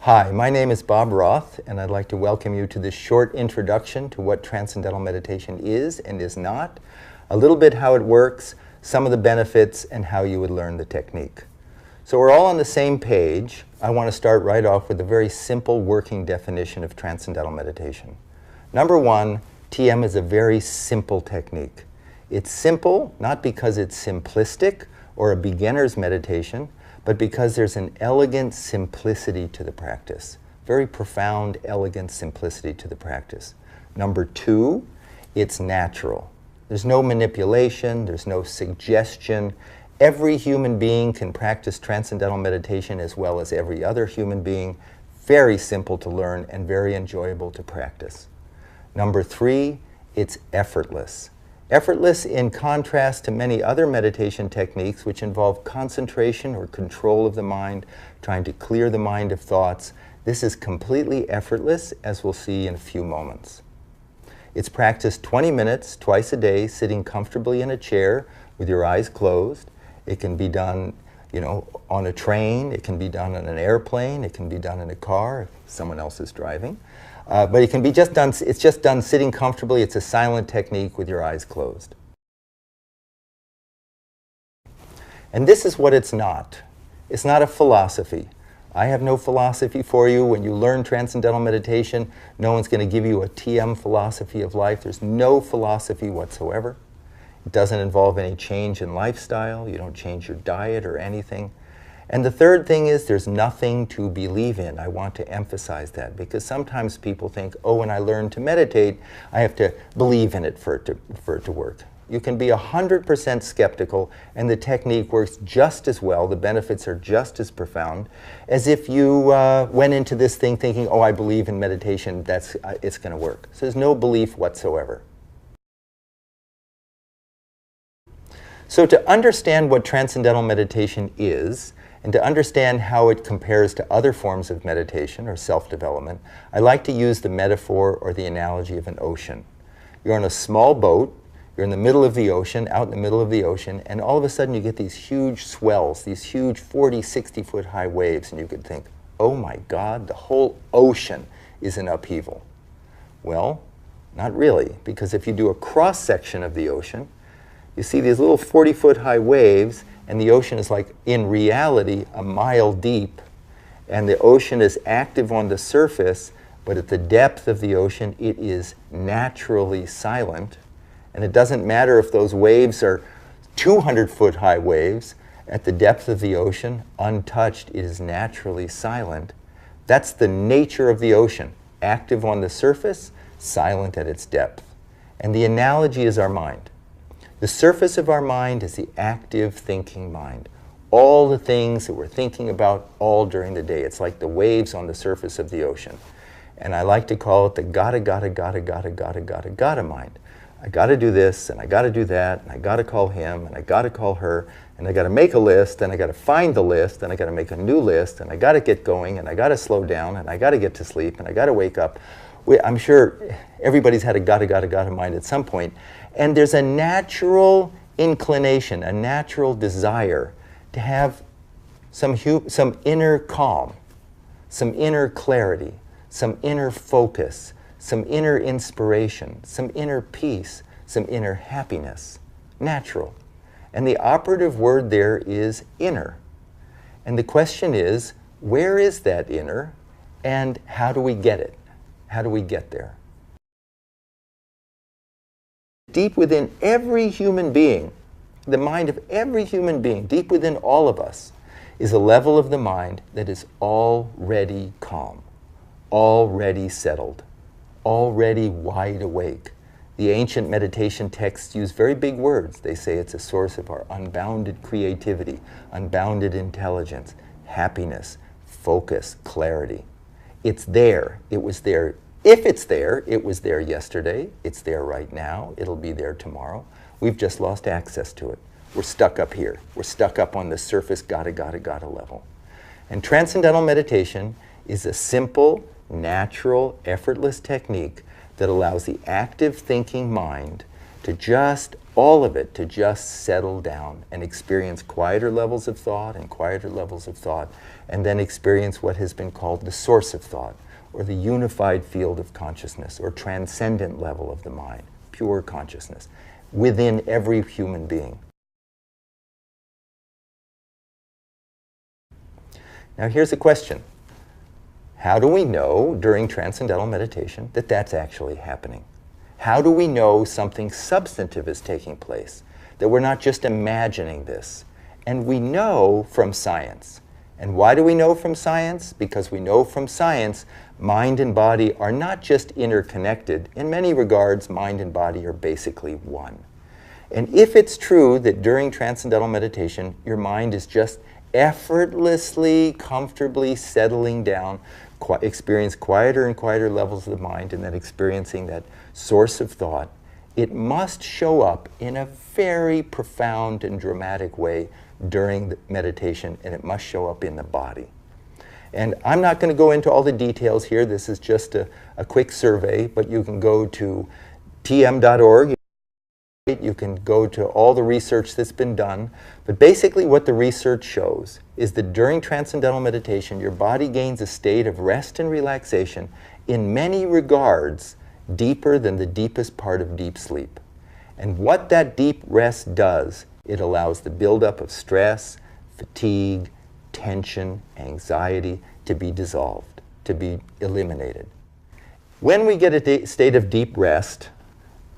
Hi, my name is Bob Roth, and I'd like to welcome you to this short introduction to what Transcendental Meditation is and is not, a little bit how it works, some of the benefits, and how you would learn the technique. So we're all on the same page. I want to start right off with a very simple working definition of Transcendental Meditation. Number one, TM is a very simple technique. It's simple not because it's simplistic or a beginner's meditation, but because there's an elegant simplicity to the practice. Very profound, elegant simplicity to the practice. Number two, it's natural. There's no manipulation, there's no suggestion. Every human being can practice Transcendental Meditation as well as every other human being. Very simple to learn and very enjoyable to practice. Number three, it's effortless. Effortless in contrast to many other meditation techniques which involve concentration or control of the mind, trying to clear the mind of thoughts. This is completely effortless, as we'll see in a few moments. It's practiced 20 minutes twice a day, sitting comfortably in a chair with your eyes closed. It can be done, on a train. It can be done on an airplane. It can be done in a car if someone else is driving. But it can be it's just done sitting comfortably. It's a silent technique with your eyes closed. And this is what it's not. It's not a philosophy. I have no philosophy for you. When you learn Transcendental Meditation, no one's going to give you a TM philosophy of life. There's no philosophy whatsoever. It doesn't involve any change in lifestyle. You don't change your diet or anything. And the third thing is there's nothing to believe in. I want to emphasize that because sometimes people think, oh, when I learn to meditate, I have to believe in it for it to work. You can be 100% skeptical and the technique works just as well, the benefits are just as profound, as if you went into this thing thinking, oh, I believe in meditation, it's going to work. So there's no belief whatsoever. So to understand what Transcendental Meditation is, and to understand how it compares to other forms of meditation or self-development, I like to use the metaphor or the analogy of an ocean. You're on a small boat, you're in the middle of the ocean, out in the middle of the ocean, and all of a sudden you get these huge swells, these huge 40, 60-foot high waves, and you could think, oh my God, the whole ocean is in upheaval. Well, not really, because if you do a cross-section of the ocean, you see these little 40-foot high waves, and the ocean is like, in reality, a mile deep. And the ocean is active on the surface, but at the depth of the ocean, it is naturally silent. And it doesn't matter if those waves are 200-foot high waves. At the depth of the ocean, untouched, it is naturally silent. That's the nature of the ocean. Active on the surface, silent at its depth. And the analogy is our mind. The surface of our mind is the active thinking mind. All the things that we're thinking about all during the day. It's like the waves on the surface of the ocean. And I like to call it the gotta mind. I gotta do this, and I gotta do that, and I gotta call him, and I gotta call her, and I gotta make a list, and I gotta find the list, and I gotta make a new list, and I gotta get going, and I gotta slow down, and I gotta get to sleep, and I gotta wake up. I'm sure everybody's had a gotta mind at some point. And there's a natural inclination, a natural desire to have some inner calm, some inner clarity, some inner focus, some inner inspiration, some inner peace, some inner happiness. Natural. And the operative word there is inner. And the question is, where is that inner, and how do we get it? How do we get there? Deep within every human being, the mind of every human being, deep within all of us, is a level of the mind that is already calm, already settled, already wide awake. The ancient meditation texts use very big words. They say it's a source of our unbounded creativity, unbounded intelligence, happiness, focus, clarity. It's there. It was there. If it's there, it was there yesterday. It's there right now. It'll be there tomorrow. We've just lost access to it. We're stuck up here. We're stuck up on the surface gotta level. And Transcendental Meditation is a simple, natural, effortless technique that allows the active thinking mind to just, all of it, to just settle down and experience quieter levels of thought and quieter levels of thought, and then experience what has been called the source of thought, or the unified field of consciousness, or transcendent level of the mind, pure consciousness, within every human being. Now here's a question. How do we know during transcendental meditation that that's actually happening? How do we know something substantive is taking place, that we're not just imagining this? And we know from science. And why do we know from science? Because we know from science mind and body are not just interconnected. In many regards, mind and body are basically one. And if it's true that during transcendental meditation, your mind is just effortlessly, comfortably settling down, experience quieter and quieter levels of the mind, and then experiencing that source of thought, it must show up in a very profound and dramatic way during the meditation, and it must show up in the body. And I'm not going to go into all the details here. This is just a quick survey, but you can go to tm.org. You can go to all the research that's been done. But basically what the research shows is that during transcendental meditation, your body gains a state of rest and relaxation in many regards deeper than the deepest part of deep sleep. And what that deep rest does, it allows the buildup of stress, fatigue, tension, anxiety to be dissolved, to be eliminated. When we get a state of deep rest,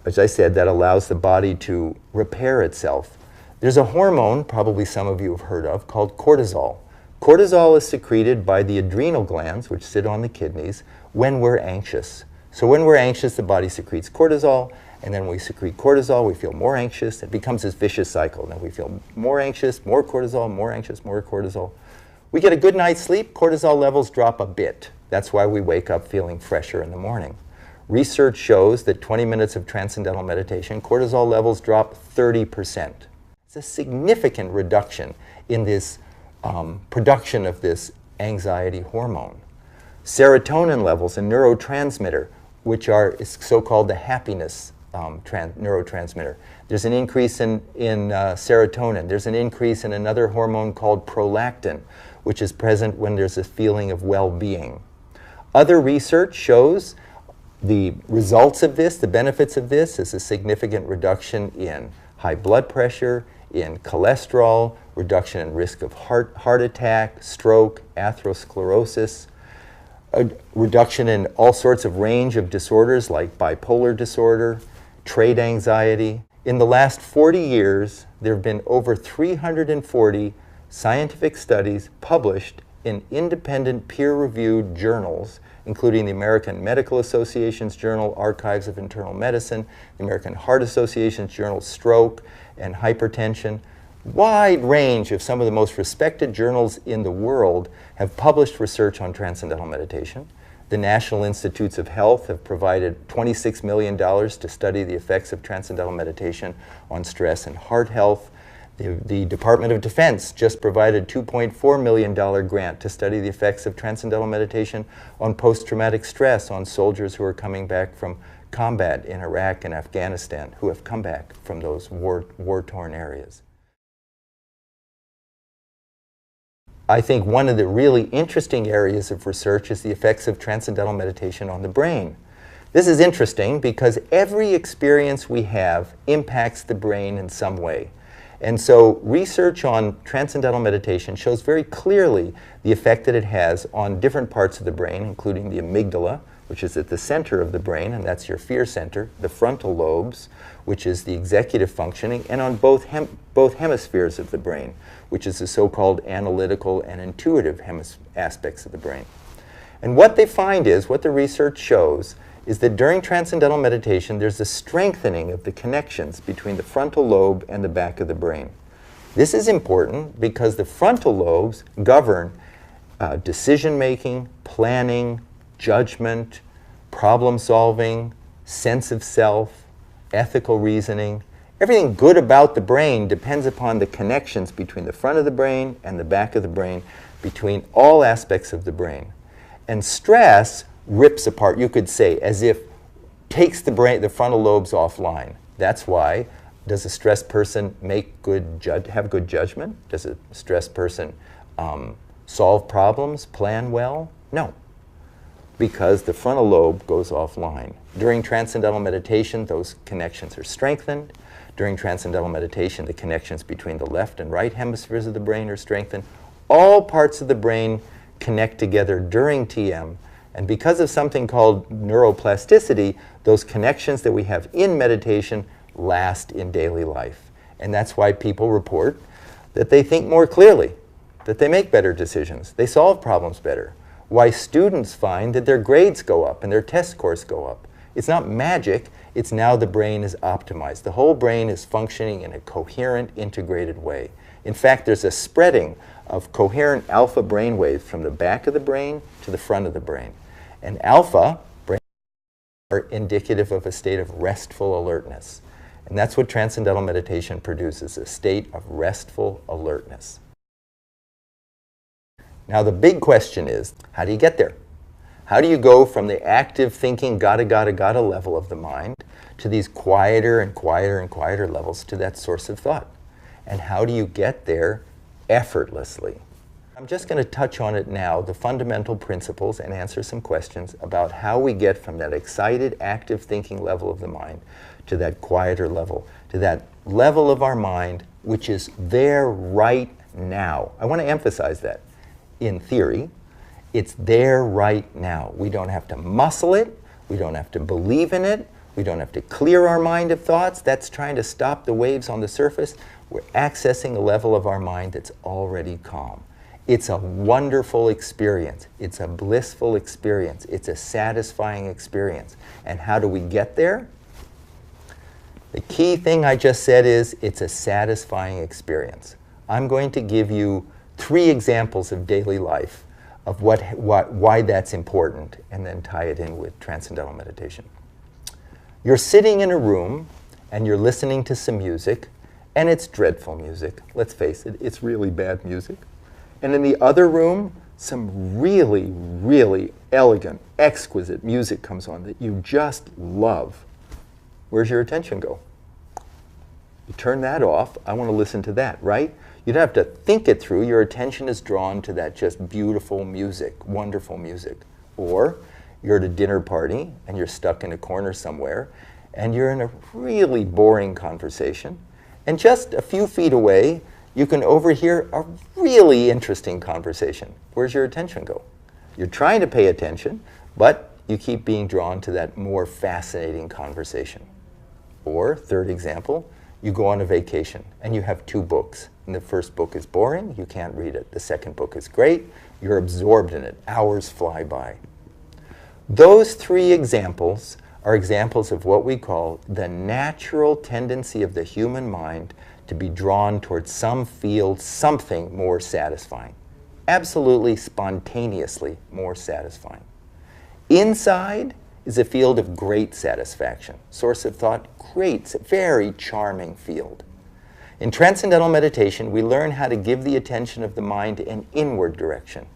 as I said, that allows the body to repair itself, there's a hormone, probably some of you have heard of, called cortisol. Cortisol is secreted by the adrenal glands, which sit on the kidneys, when we're anxious. So when we're anxious, the body secretes cortisol, and then when we secrete cortisol, we feel more anxious. It becomes this vicious cycle. Then we feel more anxious, more cortisol, more anxious, more cortisol. We get a good night's sleep, cortisol levels drop a bit. That's why we wake up feeling fresher in the morning. Research shows that 20 minutes of transcendental meditation, cortisol levels drop 30%. It's a significant reduction in this production of this anxiety hormone. Serotonin levels, a neurotransmitter, which is so-called the happiness neurotransmitter. There's an increase in serotonin. There's an increase in another hormone called prolactin, which is present when there's a feeling of well-being. Other research shows the results of this, the benefits of this, is a significant reduction in high blood pressure, in cholesterol, reduction in risk of heart attack, stroke, atherosclerosis, a reduction in all sorts of range of disorders like bipolar disorder, trait anxiety. In the last 40 years, there have been over 340 scientific studies published in independent peer-reviewed journals, including the American Medical Association's Journal, Archives of Internal Medicine, the American Heart Association's Journal, Stroke and Hypertension. Wide range of some of the most respected journals in the world have published research on transcendental meditation. The National Institutes of Health have provided $26 million to study the effects of transcendental meditation on stress and heart health. The Department of Defense just provided a $2.4 million grant to study the effects of transcendental meditation on post-traumatic stress on soldiers who are coming back from combat in Iraq and Afghanistan, who have come back from those war-torn areas. I think one of the really interesting areas of research is the effects of transcendental meditation on the brain. This is interesting because every experience we have impacts the brain in some way. And so research on transcendental meditation shows very clearly the effect that it has on different parts of the brain, including the amygdala, which is at the center of the brain, and that's your fear center, the frontal lobes, which is the executive functioning, and on both hemispheres of the brain, which is the so-called analytical and intuitive aspects of the brain. And what they find is, what the research shows, is that during transcendental meditation, there's a strengthening of the connections between the frontal lobe and the back of the brain. This is important because the frontal lobes govern decision-making, planning, judgment, problem-solving, sense of self, ethical reasoning. Everything good about the brain depends upon the connections between the front of the brain and the back of the brain, between all aspects of the brain. And stress rips apart, you could say, as if takes the frontal lobes offline. That's why, does a stressed person have good judgment? Does a stressed person solve problems, plan well? No, because the frontal lobe goes offline. During Transcendental Meditation, those connections are strengthened. During Transcendental Meditation, the connections between the left and right hemispheres of the brain are strengthened. All parts of the brain connect together during TM, and because of something called neuroplasticity, those connections that we have in meditation last in daily life. And that's why people report that they think more clearly, that they make better decisions, they solve problems better. Why students find that their grades go up and their test scores go up. It's not magic, it's now the brain is optimized. The whole brain is functioning in a coherent, integrated way. In fact, there's a spreading of coherent alpha brain waves from the back of the brain to the front of the brain. And alpha brain are indicative of a state of restful alertness. And that's what Transcendental Meditation produces, a state of restful alertness. Now the big question is, how do you get there? How do you go from the active thinking, gotta level of the mind to these quieter and quieter and quieter levels to that source of thought? And how do you get there effortlessly? I'm just going to touch on it now, the fundamental principles, and answer some questions about how we get from that excited, active thinking level of the mind to that quieter level, to that level of our mind which is there right now. I want to emphasize that. In theory, it's there right now. We don't have to muscle it. We don't have to believe in it. We don't have to clear our mind of thoughts. That's trying to stop the waves on the surface. We're accessing a level of our mind that's already calm. It's a wonderful experience. It's a blissful experience. It's a satisfying experience. And how do we get there? The key thing I just said is it's a satisfying experience. I'm going to give you 3 examples of daily life of why that's important, and then tie it in with Transcendental Meditation. You're sitting in a room and you're listening to some music, and it's dreadful music. Let's face it, it's really bad music. And in the other room, some really, really elegant, exquisite music comes on that you just love. Where's your attention go? You turn that off. I want to listen to that, right? You don't have to think it through. Your attention is drawn to that just beautiful music, wonderful music. Or you're at a dinner party and you're stuck in a corner somewhere and you're in a really boring conversation, and just a few feet away you can overhear a really interesting conversation. Where's your attention go? You're trying to pay attention, but you keep being drawn to that more fascinating conversation. Or, third example, you go on a vacation and you have 2 books. And the first book is boring, you can't read it. The second book is great, you're absorbed in it. Hours fly by. Those 3 examples are examples of what we call the natural tendency of the human mind to be drawn towards some field, something more satisfying. Absolutely spontaneously more satisfying. Inside is a field of great satisfaction. Source of thought, great, very charming field. In Transcendental Meditation, we learn how to give the attention of the mind an inward direction.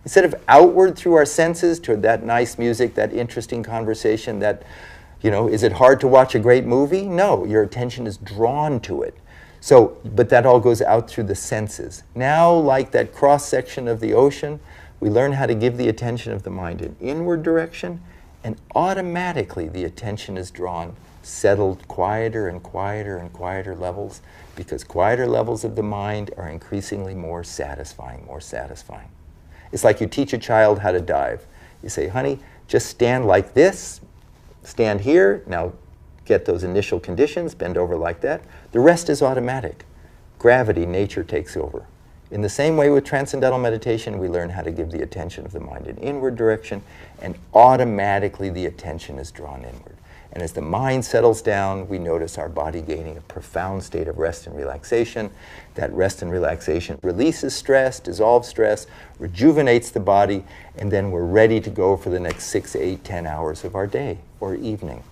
Instead of outward through our senses toward that nice music, that interesting conversation, that, is it hard to watch a great movie? No, your attention is drawn to it. So, but that all goes out through the senses. Now, like that cross-section of the ocean, we learn how to give the attention of the mind an inward direction, and automatically the attention is drawn, settled quieter and quieter and quieter levels, because quieter levels of the mind are increasingly more satisfying, more satisfying. It's like you teach a child how to dive. You say, honey, just stand like this, stand here, now get those initial conditions, bend over like that. The rest is automatic. Gravity, nature takes over. In the same way with Transcendental Meditation, we learn how to give the attention of the mind an inward direction, and automatically the attention is drawn inward. And as the mind settles down, we notice our body gaining a profound state of rest and relaxation. That rest and relaxation releases stress, dissolves stress, rejuvenates the body, and then we're ready to go for the next 6, 8, 10 hours of our day or evening.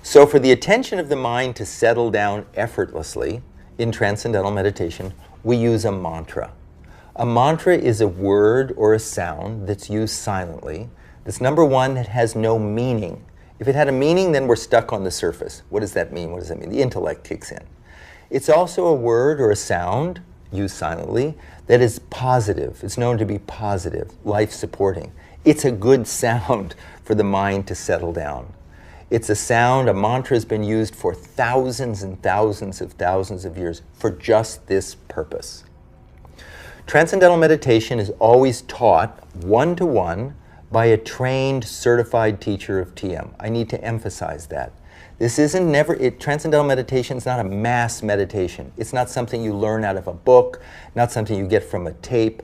So for the attention of the mind to settle down effortlessly in Transcendental Meditation, we use a mantra. A mantra is a word or a sound that's used silently. That's number one, that has no meaning. If it had a meaning, then we're stuck on the surface. What does that mean? What does that mean? The intellect kicks in. It's also a word or a sound, used silently, that is positive. It's known to be positive, life-supporting. It's a good sound for the mind to settle down. It's a sound, a mantra has been used for thousands and thousands of years for just this purpose. Transcendental meditation is always taught one-to-one by a trained, certified teacher of TM. I need to emphasize that. This isn't Transcendental meditation is not a mass meditation. It's not something you learn out of a book, not something you get from a tape.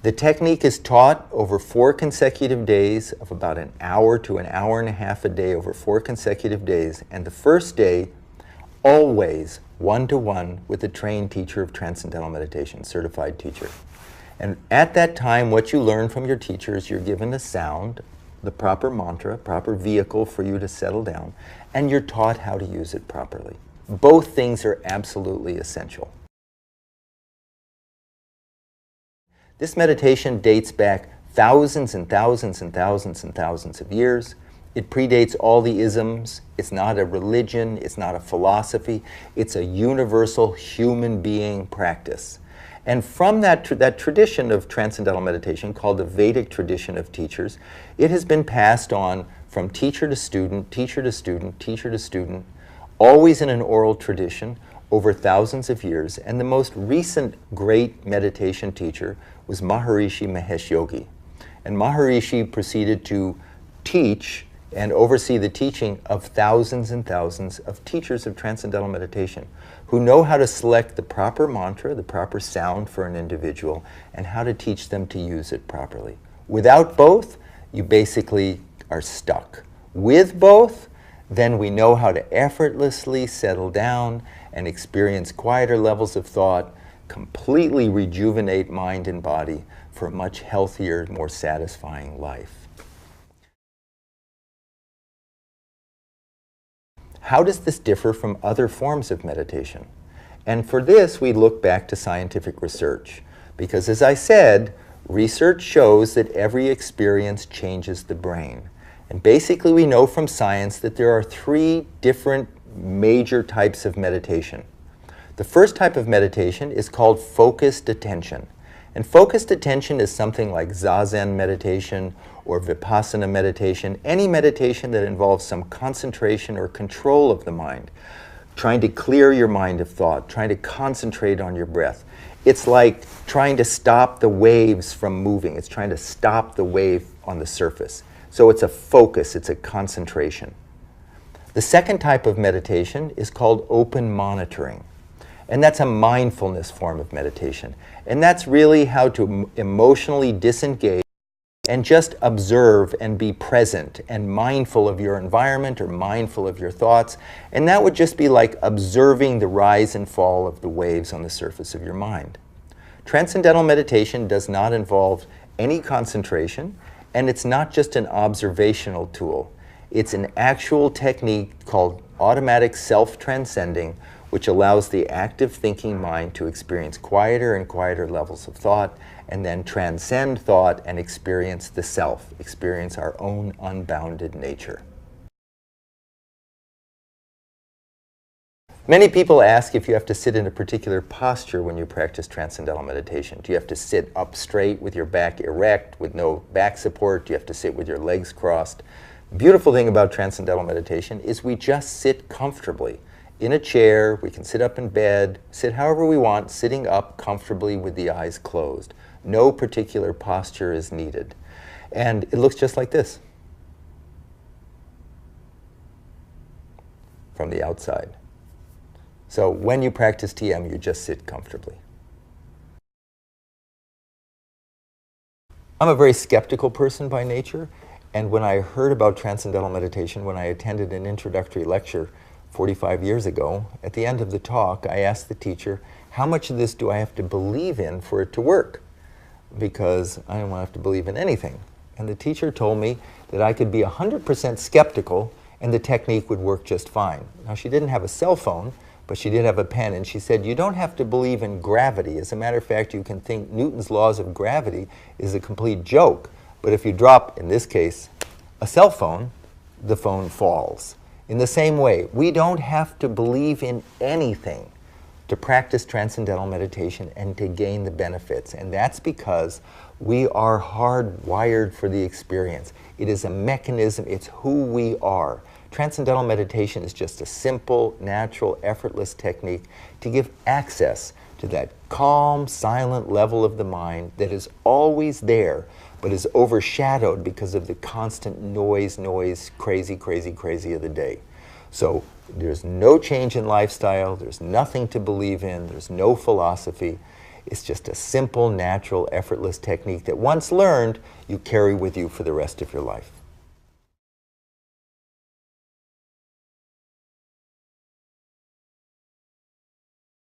The technique is taught over 4 consecutive days of about an hour to an hour and a half a day over 4 consecutive days. And the first day, always one-to-one with a trained teacher of Transcendental Meditation, certified teacher. And at that time, what you learn from your teacher is you're given a sound, the proper mantra, proper vehicle for you to settle down, and you're taught how to use it properly. Both things are absolutely essential. This meditation dates back thousands and thousands and thousands and thousands of years. It predates all the isms. It's not a religion. It's not a philosophy. It's a universal human being practice. And from that tradition of Transcendental Meditation, called the Vedic tradition of teachers, it has been passed on from teacher to student, teacher to student, teacher to student, always in an oral tradition over thousands of years. And the most recent great meditation teacher was Maharishi Mahesh Yogi. And Maharishi proceeded to teach and oversee the teaching of thousands and thousands of teachers of Transcendental Meditation who know how to select the proper mantra, the proper sound for an individual, and how to teach them to use it properly. Without both, you basically are stuck. With both, then we know how to effortlessly settle down and experience quieter levels of thought, completely rejuvenate mind and body for a much healthier, more satisfying life. How does this differ from other forms of meditation? And for this, we look back to scientific research. Because as I said, research shows that every experience changes the brain. And basically, we know from science that there are 3 different major types of meditation. The first type of meditation is called focused attention. And focused attention is something like Zazen meditation or Vipassana meditation, any meditation that involves some concentration or control of the mind, trying to clear your mind of thought, trying to concentrate on your breath. It's like trying to stop the waves from moving. It's trying to stop the wave on the surface. So it's a focus, it's a concentration. The second type of meditation is called open monitoring. And that's a mindfulness form of meditation. And that's really how to emotionally disengage and just observe and be present and mindful of your environment or mindful of your thoughts. And that would just be like observing the rise and fall of the waves on the surface of your mind. Transcendental meditation does not involve any concentration, and it's not just an observational tool. It's an actual technique called automatic self-transcending, which allows the active thinking mind to experience quieter and quieter levels of thought, and then transcend thought and experience the self, experience our own unbounded nature. Many people ask if you have to sit in a particular posture when you practice Transcendental Meditation. Do you have to sit up straight with your back erect, with no back support? Do you have to sit with your legs crossed? The beautiful thing about Transcendental Meditation is we just sit comfortably. In a chair, we can sit up in bed, sit however we want, sitting up comfortably with the eyes closed. No particular posture is needed. And it looks just like this from the outside. So when you practice TM, you just sit comfortably. I'm a very skeptical person by nature, and when I heard about Transcendental Meditation, when I attended an introductory lecture 45 years ago, at the end of the talk, I asked the teacher, how much of this do I have to believe in for it to work? Because I don't want to have to believe in anything. And the teacher told me that I could be 100% skeptical and the technique would work just fine. Now, she didn't have a cell phone, but she did have a pen, and she said, you don't have to believe in gravity. As a matter of fact, you can think Newton's laws of gravity is a complete joke. But if you drop, in this case, a cell phone, the phone falls. In the same way, we don't have to believe in anything to practice Transcendental Meditation and to gain the benefits. And that's because we are hardwired for the experience. It is a mechanism, it's who we are. Transcendental Meditation is just a simple, natural, effortless technique to give access to that calm, silent level of the mind that is always there, but is overshadowed because of the constant noise, crazy of the day. So there's no change in lifestyle, there's nothing to believe in, there's no philosophy. It's just a simple, natural, effortless technique that once learned, you carry with you for the rest of your life.